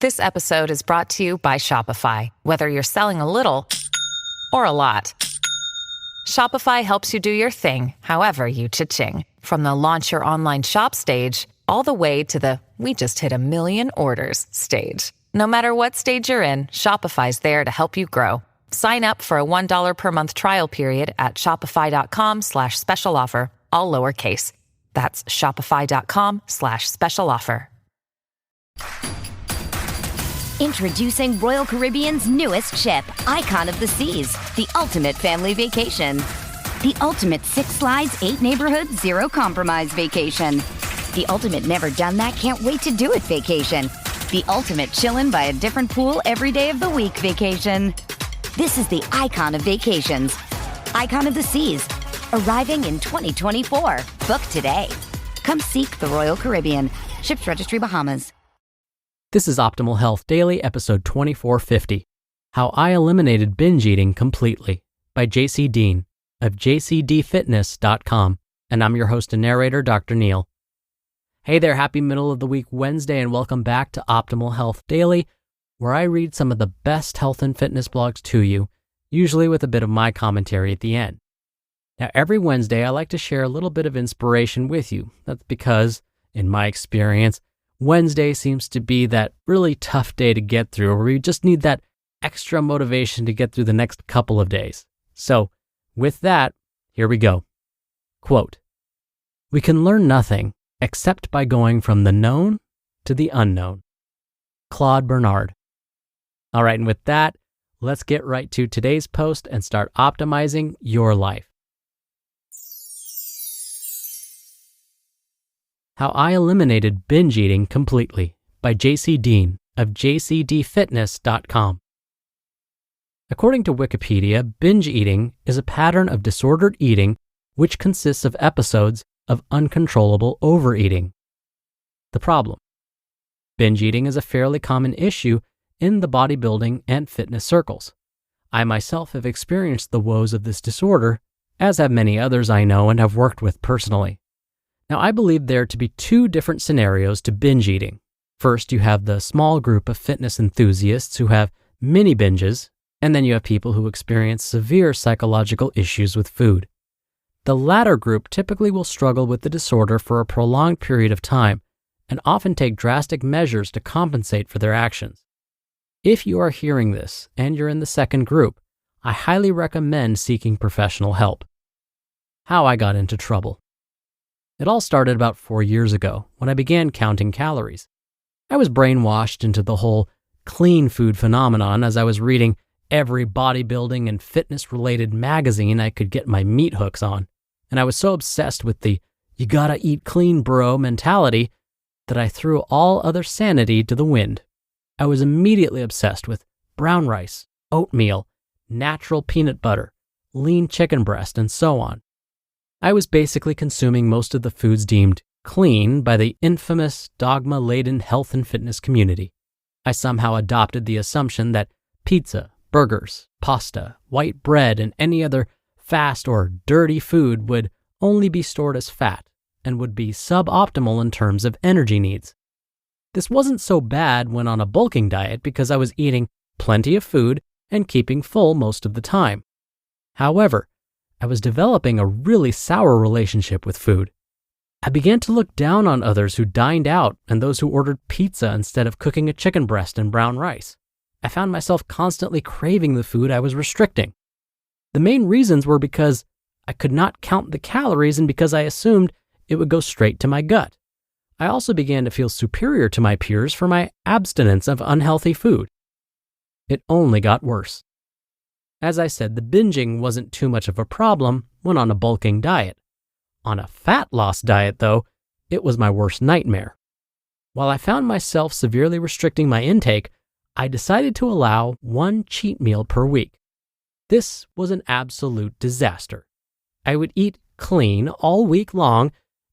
This episode is brought to you by Shopify. Whether you're selling a little or a lot, Shopify helps you do your thing, however you cha-ching. From the launch your online shop stage, all the way to the we just hit 1 million orders stage. No matter what stage you're in, Shopify's there to help you grow. Sign up for a $1 per month trial period at shopify.com/special offer, all lowercase. That's shopify.com/special offer. Introducing Royal Caribbean's newest ship, Icon of the Seas, the ultimate family vacation. The ultimate 6 slides, 8 neighborhoods, 0 compromise vacation. The ultimate never done that, can't wait to do it vacation. The ultimate chillin' by a different pool every day of the week vacation. This is the Icon of Vacations. Icon of the Seas, arriving in 2024. Book today. Come seek the Royal Caribbean. Ships Registry, Bahamas. This is Optimal Health Daily, episode 2450, How I Eliminated Binge Eating Completely, by Deen of JCDfitness.com, and I'm your host and narrator, Dr. Neil. Hey there, happy middle of the week Wednesday, and welcome back to Optimal Health Daily, where I read some of the best health and fitness blogs to you, usually with a bit of my commentary at the end. Now, every Wednesday, I like to share a little bit of inspiration with you. That's because, in my experience, Wednesday seems to be that really tough day to get through, where you just need that extra motivation to get through the next couple of days. So, with that, here we go. Quote, "We can learn nothing except by going from the known to the unknown." Claude Bernard. All right, and with that, let's get right to today's post and start optimizing your life. How I Eliminated Binge Eating Completely, by Deen of JCDfitness.com. According to Wikipedia, binge eating is a pattern of disordered eating which consists of episodes of uncontrollable overeating. The problem: binge eating is a fairly common issue in the bodybuilding and fitness circles. I myself have experienced the woes of this disorder, as have many others I know and have worked with personally. Now, I believe there to be 2 different scenarios to binge eating. First, you have the small group of fitness enthusiasts who have mini binges, and then you have people who experience severe psychological issues with food. The latter group typically will struggle with the disorder for a prolonged period of time and often take drastic measures to compensate for their actions. If you are hearing this and you're in the second group, I highly recommend seeking professional help. How I got into trouble. It all started about 4 years ago when I began counting calories. I was brainwashed into the whole clean food phenomenon as I was reading every bodybuilding and fitness-related magazine I could get my meat hooks on, and I was so obsessed with the "you gotta eat clean, bro" mentality that I threw all other sanity to the wind. I was immediately obsessed with brown rice, oatmeal, natural peanut butter, lean chicken breast, and so on. I was basically consuming most of the foods deemed clean by the infamous dogma-laden health and fitness community. I somehow adopted the assumption that pizza, burgers, pasta, white bread, and any other fast or dirty food would only be stored as fat and would be suboptimal in terms of energy needs. This wasn't so bad when on a bulking diet because I was eating plenty of food and keeping full most of the time. However, I was developing a really sour relationship with food. I began to look down on others who dined out and those who ordered pizza instead of cooking a chicken breast and brown rice. I found myself constantly craving the food I was restricting. The main reasons were because I could not count the calories and because I assumed it would go straight to my gut. I also began to feel superior to my peers for my abstinence of unhealthy food. It only got worse. As I said, the binging wasn't too much of a problem when on a bulking diet. On a fat loss diet, though, it was my worst nightmare. While I found myself severely restricting my intake, I decided to allow 1 cheat meal per week. This was an absolute disaster. I would eat clean all week long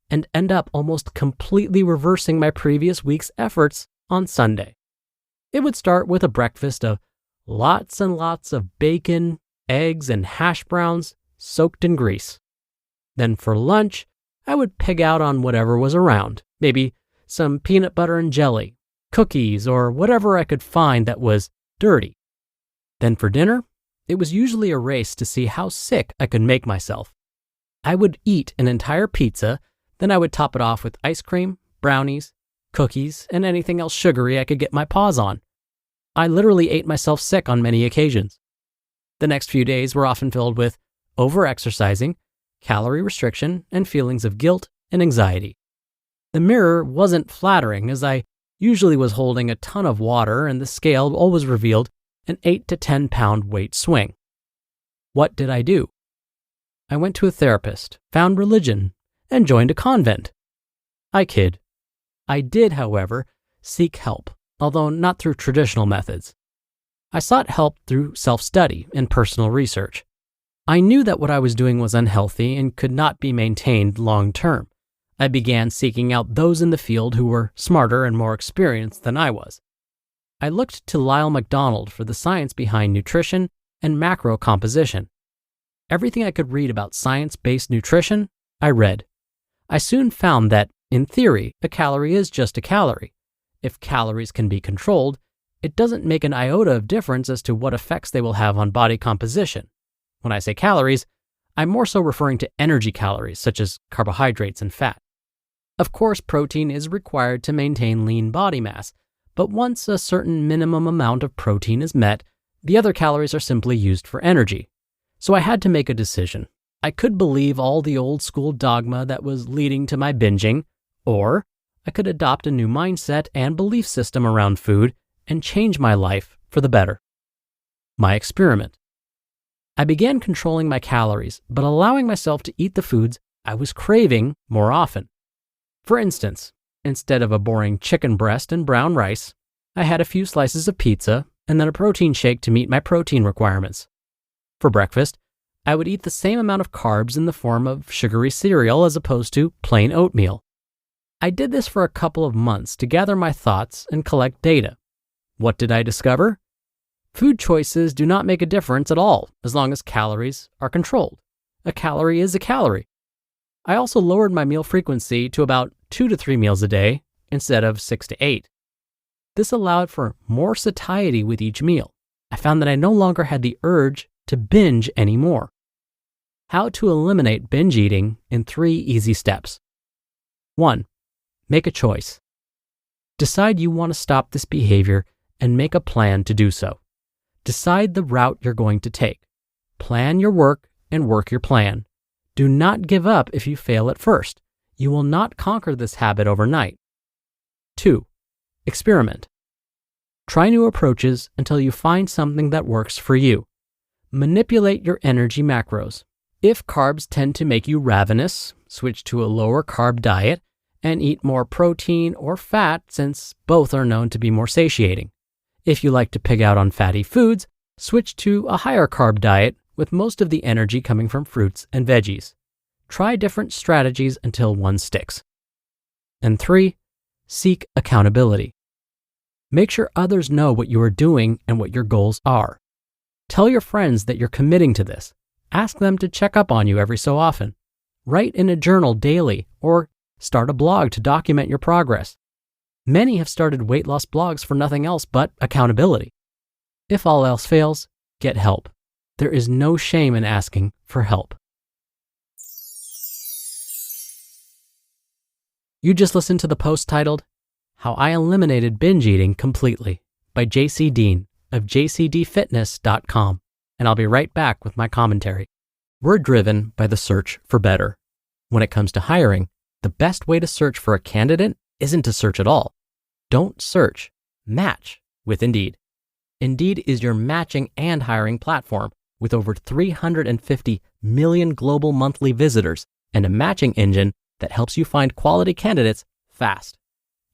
and end up almost completely reversing my previous week's efforts on Sunday. It would start with a breakfast of lots and lots of bacon, eggs, and hash browns soaked in grease. Then for lunch, I would pig out on whatever was around, maybe some peanut butter and jelly, cookies, or whatever I could find that was dirty. Then for dinner, it was usually a race to see how sick I could make myself. I would eat an entire pizza, then I would top it off with ice cream, brownies, cookies, and anything else sugary I could get my paws on. I literally ate myself sick on many occasions. The next few days were often filled with over-exercising, calorie restriction, and feelings of guilt and anxiety. The mirror wasn't flattering, as I usually was holding a ton of water and the scale always revealed an 8 to 10 pound weight swing. What did I do? I went to a therapist, found religion, and joined a convent. I kid. I did, however, seek help, although not through traditional methods. I sought help through self-study and personal research. I knew that what I was doing was unhealthy and could not be maintained long-term. I began seeking out those in the field who were smarter and more experienced than I was. I looked to Lyle McDonald for the science behind nutrition and macro composition. Everything I could read about science-based nutrition, I read. I soon found that, in theory, a calorie is just a calorie. If calories can be controlled, it doesn't make an iota of difference as to what effects they will have on body composition. When I say calories, I'm more so referring to energy calories, such as carbohydrates and fat. Of course, protein is required to maintain lean body mass, but once a certain minimum amount of protein is met, the other calories are simply used for energy. So I had to make a decision. I could believe all the old school dogma that was leading to my binging, or I could adopt a new mindset and belief system around food and change my life for the better. My experiment. I began controlling my calories, but allowing myself to eat the foods I was craving more often. For instance, instead of a boring chicken breast and brown rice, I had a few slices of pizza and then a protein shake to meet my protein requirements. For breakfast, I would eat the same amount of carbs in the form of sugary cereal as opposed to plain oatmeal. I did this for a couple of months to gather my thoughts and collect data. What did I discover? Food choices do not make a difference at all as long as calories are controlled. A calorie is a calorie. I also lowered my meal frequency to about 2 to 3 meals a day instead of 6 to 8. This allowed for more satiety with each meal. I found that I no longer had the urge to binge anymore. How to eliminate binge eating in 3 easy steps. 1. Make a choice. Decide you want to stop this behavior and make a plan to do so. Decide the route you're going to take. Plan your work and work your plan. Do not give up if you fail at first. You will not conquer this habit overnight. 2. Experiment. Try new approaches until you find something that works for you. Manipulate your energy macros. If carbs tend to make you ravenous, switch to a lower carb diet and eat more protein or fat since both are known to be more satiating. If you like to pig out on fatty foods, switch to a higher carb diet with most of the energy coming from fruits and veggies. Try different strategies until one sticks. And 3, seek accountability. Make sure others know what you are doing and what your goals are. Tell your friends that you're committing to this. Ask them to check up on you every so often. Write in a journal daily or start a blog to document your progress. Many have started weight loss blogs for nothing else but accountability. If all else fails, get help. There is no shame in asking for help. You just listened to the post titled, How I Eliminated Binge Eating Completely by Deen of JCDfitness.com, and I'll be right back with my commentary. We're driven by the search for better. When it comes to hiring, the best way to search for a candidate isn't to search at all. Don't search, match with Indeed. Indeed is your matching and hiring platform with over 350 million global monthly visitors and a matching engine that helps you find quality candidates fast.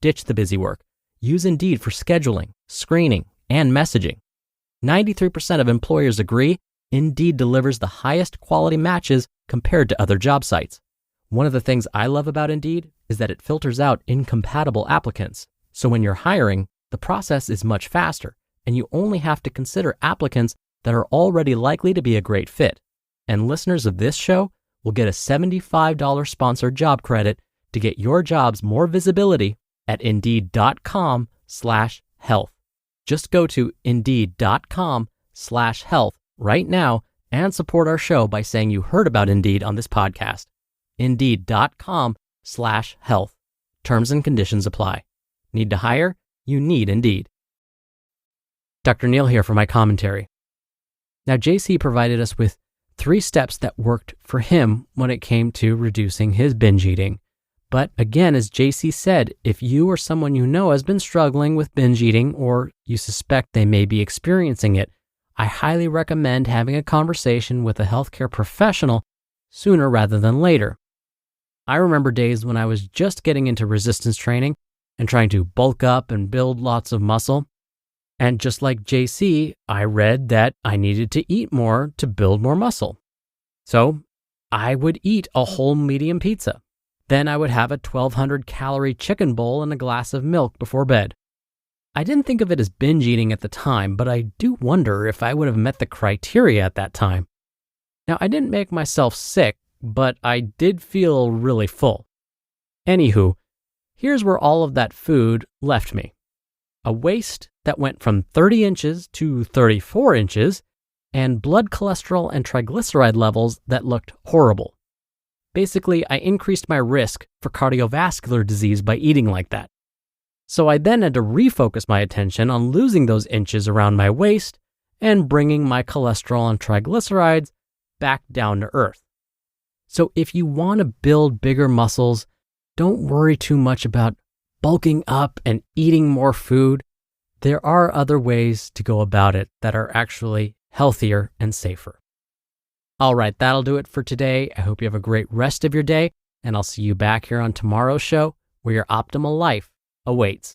Ditch the busy work. Use Indeed for scheduling, screening, and messaging. 93% of employers agree Indeed delivers the highest quality matches compared to other job sites. One of the things I love about Indeed is that it filters out incompatible applicants. So when you're hiring, the process is much faster, and you only have to consider applicants that are already likely to be a great fit. And listeners of this show will get a $75 sponsored job credit to get your jobs more visibility at Indeed.com/JCD. Indeed.com/health. Just go to Indeed.com/health right now and support our show by saying you heard about Indeed on this podcast. Indeed.com/health. Terms and conditions apply. Need to hire? You need Indeed. Dr. Neal here for my commentary. Now, JC provided us with 3 steps that worked for him when it came to reducing his binge eating. But again, as JC said, if you or someone you know has been struggling with binge eating or you suspect they may be experiencing it, I highly recommend having a conversation with a healthcare professional sooner rather than later. I remember days when I was just getting into resistance training and trying to bulk up and build lots of muscle. And just like JC, I read that I needed to eat more to build more muscle. So I would eat a whole medium pizza. Then I would have a 1,200 calorie chicken bowl and a glass of milk before bed. I didn't think of it as binge eating at the time, but I do wonder if I would have met the criteria at that time. Now, I didn't make myself sick, but I did feel really full. Anywho, here's where all of that food left me. A waist that went from 30 inches to 34 inches, and blood cholesterol and triglyceride levels that looked horrible. Basically, I increased my risk for cardiovascular disease by eating like that. So I then had to refocus my attention on losing those inches around my waist and bringing my cholesterol and triglycerides back down to earth. So if you want to build bigger muscles, don't worry too much about bulking up and eating more food. There are other ways to go about it that are actually healthier and safer. All right, that'll do it for today. I hope you have a great rest of your day, and I'll see you back here on tomorrow's show where your optimal life awaits.